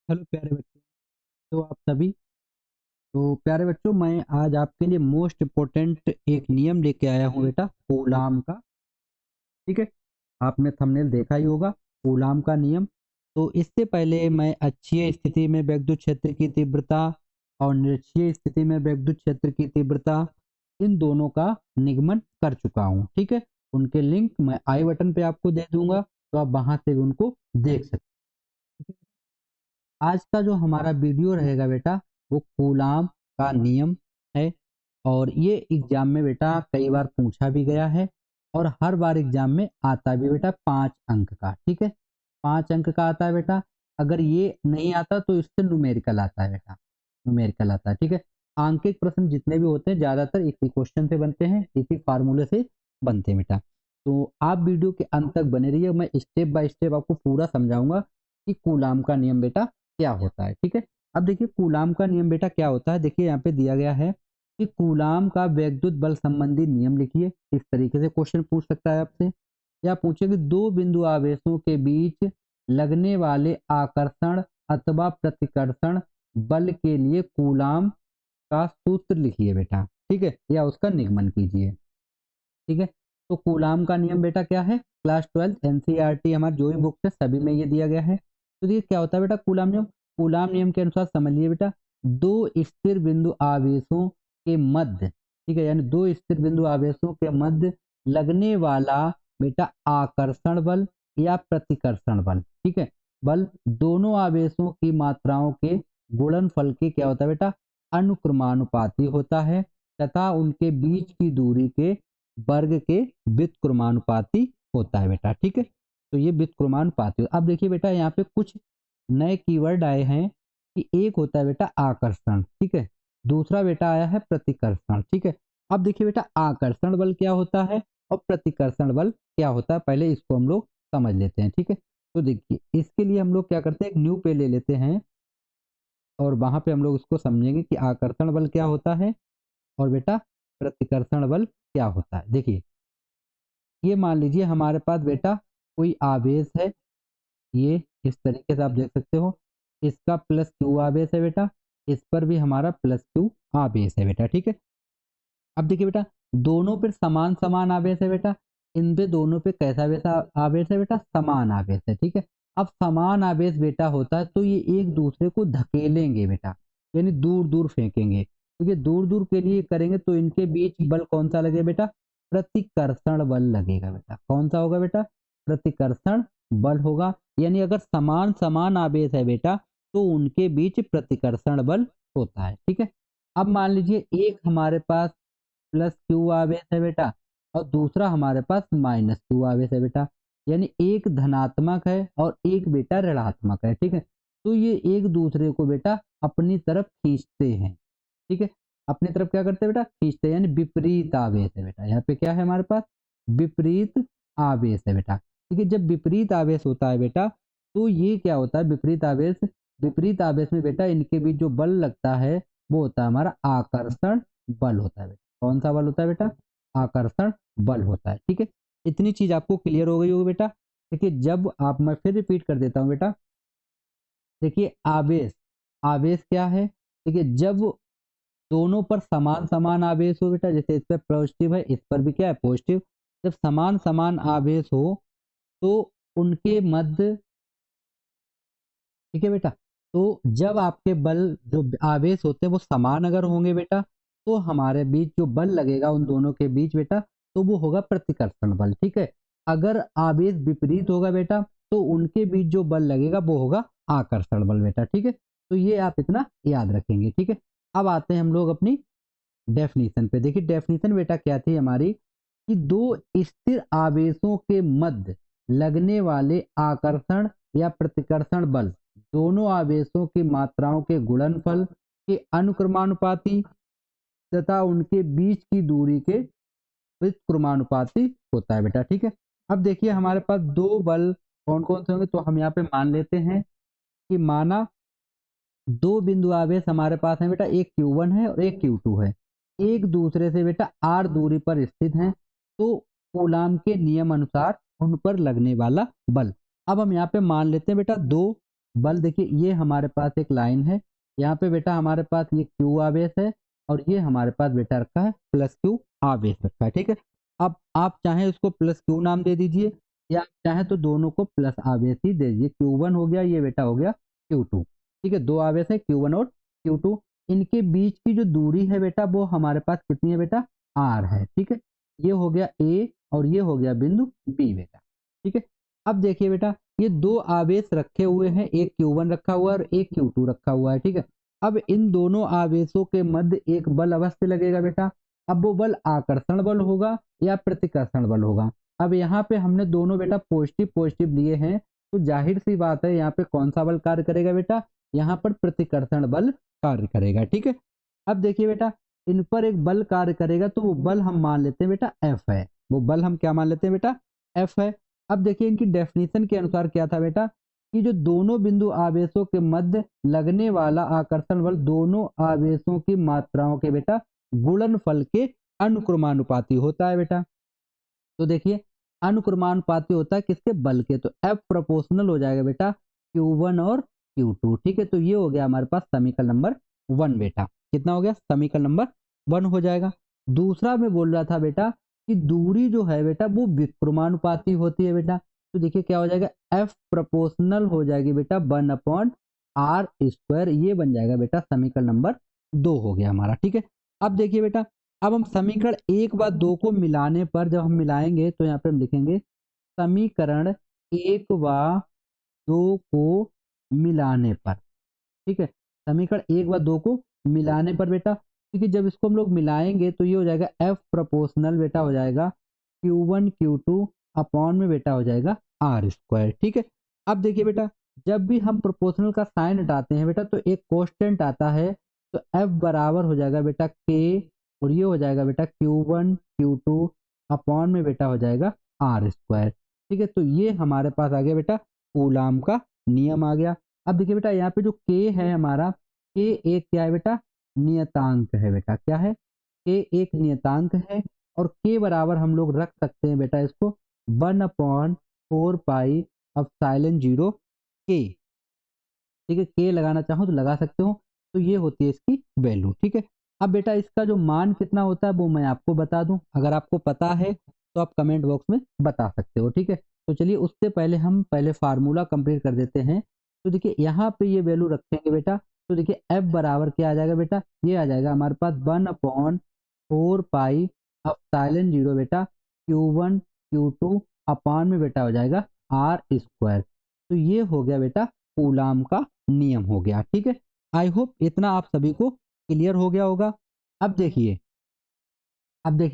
Hello प्यारे बच्चों। तो आप सभी प्यारे बच्चों, मैं आज आपके लिए मोस्ट इम्पोर्टेंट एक नियम लेके आया हूँ बेटा, कूलाम का। ठीक है, आपने थंबनेल देखा ही होगा, कूलाम का नियम। तो इससे पहले मैं अक्षीय स्थिति में विद्युत क्षेत्र की तीव्रता और निरक्षीय स्थिति में विद्युत क्षेत्र की तीव्रता, इन दोनों का निगमन कर चुका हूँ। ठीक है, उनके लिंक मैं आई बटन पे आपको दे दूंगा, तो आप वहां से भी उनको देख सकते हैं। आज का जो हमारा वीडियो रहेगा बेटा, वो कूलाम का नियम है। और ये एग्जाम में बेटा कई बार पूछा भी गया है, और हर बार एग्जाम में आता भी बेटा 5 अंक का। ठीक है, 5 अंक का आता है बेटा। अगर ये नहीं आता तो इससे न्यूमेरिकल आता है बेटा, न्यूमेरिकल आता है। ठीक है, आंकिक प्रश्न जितने भी होते हैं ज्यादातर इसी क्वेश्चन से बनते हैं, इसी फार्मूले से बनते हैं बेटा। तो आप वीडियो के अंत तक बने रहिए, मैं स्टेप बाय स्टेप आपको पूरा समझाऊंगा कि कूलाम का नियम बेटा क्या होता है। ठीक है, अब देखिए कूलाम का नियम बेटा क्या होता है। देखिए यहाँ पे दिया गया है कि कूलाम का वैद्युत बल संबंधी नियम लिखिए। इस तरीके से क्वेश्चन पूछ सकता है आपसे, या पूछे कि दो बिंदु आवेशों के बीच लगने वाले आकर्षण अथवा प्रतिकर्षण बल के लिए कूलाम का सूत्र लिखिए बेटा। ठीक है, या उसका निगमन कीजिए। ठीक है, तो कूलाम का नियम बेटा क्या है, क्लास 12 एनसीईआरटी हमारे जो भी बुक है सभी में ये दिया गया है। तो देखिए क्या होता है बेटा कूलाम नियम। कूलाम नियम के अनुसार समझिए बेटा, दो स्थिर बिंदु आवेशों के मध्य, ठीक है, यानी दो स्थिर बिंदु आवेशों के मध्य लगने वाला बेटा आकर्षण बल या प्रतिकर्षण बल, ठीक है, बल दोनों आवेशों की मात्राओं के गुणनफल के क्या होता है बेटा, अनुक्रमानुपाती होता है, तथा उनके बीच की दूरी के वर्ग के व्युत्क्रमानुपाती होता है बेटा। ठीक है, तो ये व्युत्क्रमानुपाती। अब देखिए बेटा यहाँ पे कुछ नए कीवर्ड आए हैं कि एक होता है बेटा आकर्षण, ठीक है, दूसरा बेटा आया है प्रतिकर्षण। ठीक है, अब देखिए बेटा आकर्षण बल क्या होता है और प्रतिकर्षण बल क्या होता है, पहले इसको हम लोग समझ लेते हैं। ठीक है, तो देखिए इसके लिए हम लोग क्या करते हैं, एक न्यू पे ले लेते हैं, और वहां पे हम लोग इसको समझेंगे कि आकर्षण बल क्या होता है और बेटा प्रतिकर्षण बल क्या होता है। देखिए ये मान लीजिए हमारे पास बेटा कोई आवेश है, ये इस तरीके से आप देख सकते हो, इसका प्लस क्यू आवेश है बेटा, इस पर भी हमारा प्लस क्यू आवेश है बेटा। ठीक है, अब देखिए बेटा दोनों पे समान समान आवेश है बेटा, इन पे दोनों पे कैसा वैसा आवेश है बेटा, समान आवेश है। ठीक है, अब समान आवेश बेटा होता है तो ये एक दूसरे को धकेलेंगे बेटा, यानी दूर दूर फेंकेंगे। तो ये दूर दूर के लिए करेंगे तो इनके बीच बल कौन सा लगे बेटा, प्रतिकर्षण बल लगेगा बेटा। कौन सा होगा बेटा, प्रतिकर्षण बल होगा। यानी अगर समान समान आवेश है बेटा तो उनके बीच प्रतिकर्षण बल होता है। ठीक है, अब मान लीजिए एक हमारे पास प्लस क्यू आवेश है बेटा, और दूसरा हमारे पास माइनस क्यू आवेश है बेटा, यानी एक धनात्मक है और एक बेटा ऋणात्मक है। ठीक है, तो ये एक दूसरे को बेटा अपनी तरफ खींचते हैं। ठीक है, अपनी तरफ क्या करते हैं बेटा, खींचते हैं, यानी विपरीत आवेश है बेटा। यहाँ पे क्या है हमारे पास, विपरीत आवेश है बेटा। ठीक है, जब विपरीत आवेश होता है बेटा तो ये क्या होता है, विपरीत आवेश, विपरीत आवेश में बेटा इनके बीच जो बल लगता है वो होता है हमारा आकर्षण बल होता है बेटा। कौन सा बल होता है बेटा, आकर्षण बल होता है। ठीक है, इतनी चीज आपको क्लियर हो गई होगी बेटा। देखिए जब आप, मैं फिर रिपीट कर देता हूँ बेटा, देखिए आवेश, आवेश क्या है, देखिए जब दोनों पर समान समान आवेश हो बेटा, जैसे इस पर पॉजिटिव है इस पर भी क्या है पॉजिटिव, जब समान समान आवेश हो तो उनके मध्य, ठीक है बेटा, तो जब आपके बल जो आवेश होते हैं वो समान अगर होंगे बेटा, तो हमारे बीच जो बल लगेगा उन दोनों के बीच बेटा, तो वो होगा प्रतिकर्षण बल। ठीक है, अगर आवेश विपरीत होगा बेटा तो उनके बीच जो बल लगेगा वो होगा आकर्षण बल बेटा। ठीक है, तो ये आप इतना याद रखेंगे। ठीक है, अब आते हैं हम लोग अपनी डेफिनेशन पे। देखिए डेफिनेशन बेटा क्या थी हमारी, कि दो स्थिर आवेशों के मध्य लगने वाले आकर्षण या प्रतिकर्षण बल दोनों आवेशों की मात्राओं के गुणनफल के अनुक्रमानुपाती तथा उनके बीच की दूरी के व्युत्क्रमानुपाती होता है बेटा। ठीक है, अब देखिए हमारे पास दो बल कौन कौन से होंगे, तो हम यहाँ पे मान लेते हैं कि माना दो बिंदु आवेश हमारे पास है बेटा, एक Q1 है और एक Q2 है, एक दूसरे से बेटा r दूरी पर स्थित हैं, तो कूलाम के नियम अनुसार उन पर लगने वाला बल। अब हम यहाँ पे मान लेते हैं बेटा दो बल देखिए ये हमारे पास एक लाइन है, यहाँ पे बेटा हमारे पास ये Q आवेश है और ये हमारे पास बेटा रखा है प्लस Q आवेश रखा है, ठीक है। अब आप चाहें उसको प्लस Q नाम दे दीजिए या चाहे तो दोनों को प्लस आवेश ही दे दीजिए। Q1 हो गया, ये बेटा हो गया Q2, ठीक है। दो आवेश है Q1 और Q2, इनके बीच की जो दूरी है बेटा वो हमारे पास कितनी है बेटा, R है, ठीक है। ये हो गया A और ये हो गया बिंदु B बेटा, ठीक है। अब देखिए बेटा ये दो आवेश रखे हुए हैं, एक Q1 रखा हुआ है और एक Q2 रखा हुआ है, ठीक है। अब इन दोनों आवेशों के मध्य एक बल अवश्य लगेगा बेटा। अब वो बल आकर्षण बल होगा या प्रतिकर्षण बल होगा। अब यहाँ पे हमने दोनों बेटा पॉजिटिव पॉजिटिव लिए हैं, तो जाहिर सी बात है यहाँ पे कौन सा बल कार्य करेगा बेटा, यहाँ पर प्रतिकर्षण बल कार्य करेगा, ठीक है। अब देखिए बेटा इन पर एक बल कार्य करेगा, तो वो बल हम मान लेते हैं बेटा F है। वो बल हम क्या मान लेते हैं बेटा, F है। अब देखिए इनकी डेफिनेशन के अनुसार क्या था बेटा, कि जो दोनों बिंदु आवेशों के मध्य लगने वाला आकर्षण बल दोनों आवेशों की मात्राओं के बेटा गुणनफल के अनुक्रमानुपाती होता है बेटा। तो देखिए अनुक्रमानुपाती होता है किसके, बल के, तो F प्रोपोर्शनल हो जाएगा बेटा Q1 और Q2, ठीक है। तो ये हो गया हमारे पास समीकरण नंबर 1 बेटा। कितना हो गया, समीकरण नंबर 1 हो जाएगा। दूसरा मैं बोल रहा था बेटा कि दूरी जो है बेटा वो विक्रमानुपाती होती है बेटा। तो देखिए क्या हो जाएगा, F प्रोपोर्शनल हो जाएगी बेटा 1/r², ये बन जाएगा बेटा समीकरण नंबर 2 हो गया हमारा, ठीक है। अब देखिए बेटा अब हम समीकरण 1 व 2 को मिलाने पर जब हम मिलाएंगे तो यहाँ पे हम लिखेंगे समीकरण 1 व 2 को मिलाने पर, ठीक है। समीकरण 1 व 2 को मिलाने पर बेटा, क्योंकि जब इसको हम लोग मिलाएंगे तो ये हो जाएगा F प्रोपोर्शनल बेटा हो जाएगा Q1 Q2 अपॉन में बेटा हो जाएगा R², ठीक है। अब देखिए बेटा जब भी हम प्रोपोर्शनल का साइन हटाते हैं बेटा तो एक कांस्टेंट आता है, तो F बराबर हो जाएगा बेटा K और ये हो जाएगा बेटा Q1 Q2 अपॉन में बेटा हो जाएगा R², ठीक है। तो ये हमारे पास आ गया बेटा कूलाम का नियम आ गया। अब देखिए बेटा यहाँ पे जो K है हमारा, K एक क्या है बेटा, नियतांक है बेटा, क्या है, K एक नियतांक है। और K बराबर हम लोग रख सकते हैं बेटा इसको 1/4πε0 K, ठीक है। K लगाना चाहो तो लगा सकते हो, तो ये होती है इसकी वैल्यू, ठीक है। अब बेटा इसका जो मान कितना होता है वो मैं आपको बता दूं, अगर आपको पता है तो आप कमेंट बॉक्स में बता सकते हो, ठीक है। तो चलिए उससे पहले हम पहले फार्मूला कंप्लीट कर देते हैं। तो देखिए यहाँ पे ये वैल्यू रखेंगे बेटा, तो देखिए F बराबर क्या आ जाएगा बेटा, ये आ जाएगा हमारे पास 1/4πε0 बेटा Q1 Q2 अपान में बेटा हो जाएगा R²। तो ये हो गया बेटा कूलाम का नियम हो गया, ठीक है। आई होप इतना आप सभी को क्लियर हो गया होगा। अब देखिए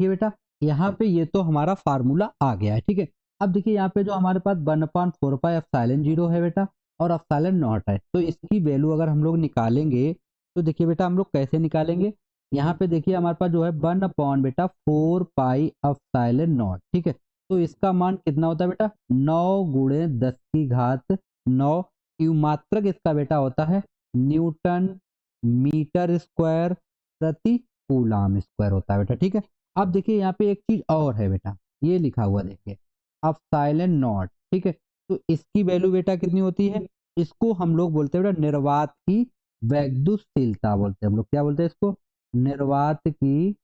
बेटा यहाँ पे ये तो हमारा फार्मूला आ गया है, ठीक है। अब देखिए यहाँ पे जो हमारे पास 1/4πε0 है बेटा और ε0 है, तो इसकी वैल्यू अगर हम लोग निकालेंगे तो देखिए बेटा हम लोग कैसे निकालेंगे, यहाँ पे देखिए हमारे पास जो है 1/4πε0, ठीक है। तो इसका मान कितना होता है बेटा, 9 × 10⁻⁹ क्यू मात्रक इसका बेटा होता है न्यूटन मीटर स्क्वायर प्रति कूलाम स्क्वायर होता है बेटा, ठीक है। अब देखिए यहाँ पे एक चीज और है बेटा, ये लिखा हुआ देखिए ε0, ठीक है। तो इसकी वैल्यू बेटा कितनी होती है, इसको हम लोग बोलते हैं बेटा निर्वात की वैद्युतशीलता बोलते हैं हम लोग, क्या बोलते हैं इसको, निर्वात की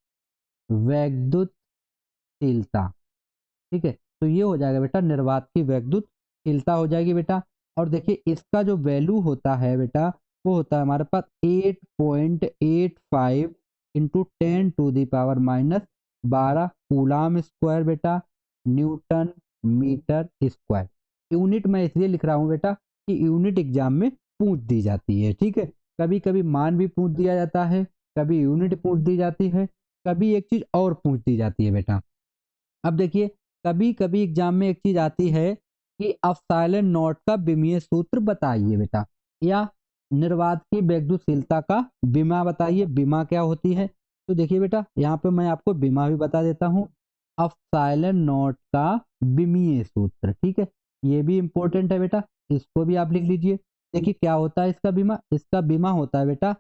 वैद्युतशीलता, ठीक है। तो ये हो जाएगा बेटा निर्वात की वैद्युतशीलता हो जाएगी बेटा। और देखिए इसका जो वैल्यू होता है बेटा वो होता है हमारे पास 8.85 इंटू 10⁻⁻12 कूलाम स्क्वायर बेटा न्यूटन मीटर स्क्वायर। यूनिट मैं इसलिए लिख रहा हूँ बेटा कि यूनिट एग्जाम में पूछ दी जाती है, ठीक है। कभी कभी मान भी पूछ दिया जाता है, कभी यूनिट पूछ दी जाती है, कभी एक चीज और पूछ दी जाती है बेटा। अब देखिए कभी कभी एग्जाम में एक चीज आती है कि ε0 का विमीय सूत्र बताइए बेटा, या निर्वात की वैद्युतशीलता का विमा बताइए, विमा क्या होती है। तो देखिए बेटा यहाँ पे मैं आपको विमा भी बता देता हूँ, ε0 का विमीय सूत्र, ठीक है। ये भी इंपॉर्टेंट है बेटा, इसको भी आप लिख लीजिए। देखिए क्या होता है इसका विमा, इसका विमा होता है बेटा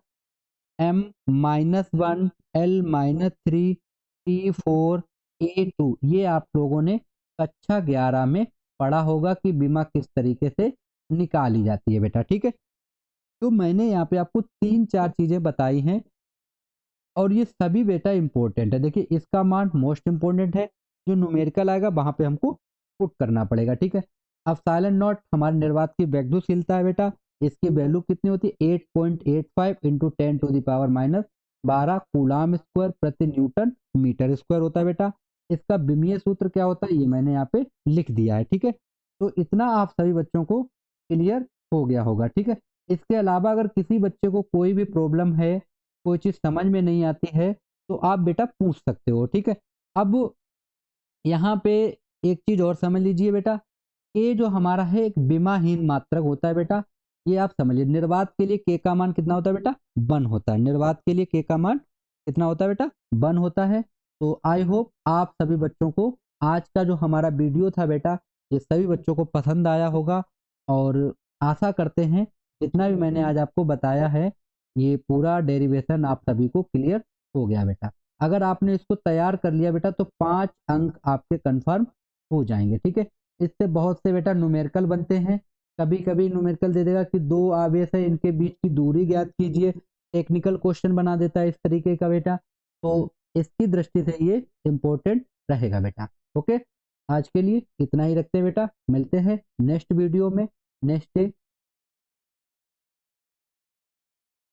M-1L-3T4A2। ये आप लोगों ने कक्षा 11 में पढ़ा होगा कि बीमा किस तरीके से निकाली जाती है बेटा। ठीक है, तो मैंने यहाँ पे आपको 3-4 चीजें बताई हैं और ये सभी बेटा इंपॉर्टेंट है। देखिए इसका मान मोस्ट इंपॉर्टेंट है, जो न्यूमेरिकल आएगा वहां पे हमको पुट करना पड़ेगा। ठीक है, अब साइलेंट नॉट हमारे निर्वात की वैद्युशीलता है बेटा, इसकी वैल्यू कितनी होती है 8.85 इंटू 10⁻12 कूलाम स्क्वायर प्रति न्यूटन मीटर स्क्वायर होता है बेटा। इसका विमीय सूत्र क्या होता है ये मैंने यहाँ पे लिख दिया है। ठीक है, तो इतना आप सभी बच्चों को क्लियर हो गया होगा। ठीक है, इसके अलावा अगर किसी बच्चे को कोई भी प्रॉब्लम है, कोई चीज समझ में नहीं आती है, तो आप बेटा पूछ सकते हो। ठीक है, अब यहाँ पे एक चीज और समझ लीजिए बेटा, ये जो हमारा है एक विमाहीन मात्रक होता है बेटा, ये आप समझिए। निर्वात के लिए के का मान कितना होता है बेटा 1 होता है। निर्वात के लिए के का मान कितना होता है बेटा 1 होता है। तो आई होप आप सभी बच्चों को आज का जो हमारा वीडियो था बेटा, ये सभी बच्चों को पसंद आया होगा और आशा करते हैं जितना भी मैंने आज आपको बताया है ये पूरा डेरिवेशन आप सभी को क्लियर हो गया बेटा। अगर आपने इसको तैयार कर लिया बेटा तो 5 अंक आपके कंफर्म हो जाएंगे। ठीक है, इससे बहुत से बेटा न्यूमेरिकल बनते हैं। कभी कभी न्यूमेरिकल दे देगा कि दो आवेश है इनके बीच की दूरी ज्ञात कीजिए, टेक्निकल क्वेश्चन बना देता है इस तरीके का बेटा। तो इसकी दृष्टि से ये इंपॉर्टेंट रहेगा बेटा। ओके, आज के लिए इतना ही रखते हैं बेटा, मिलते हैं नेक्स्ट वीडियो में नेक्स्ट डे।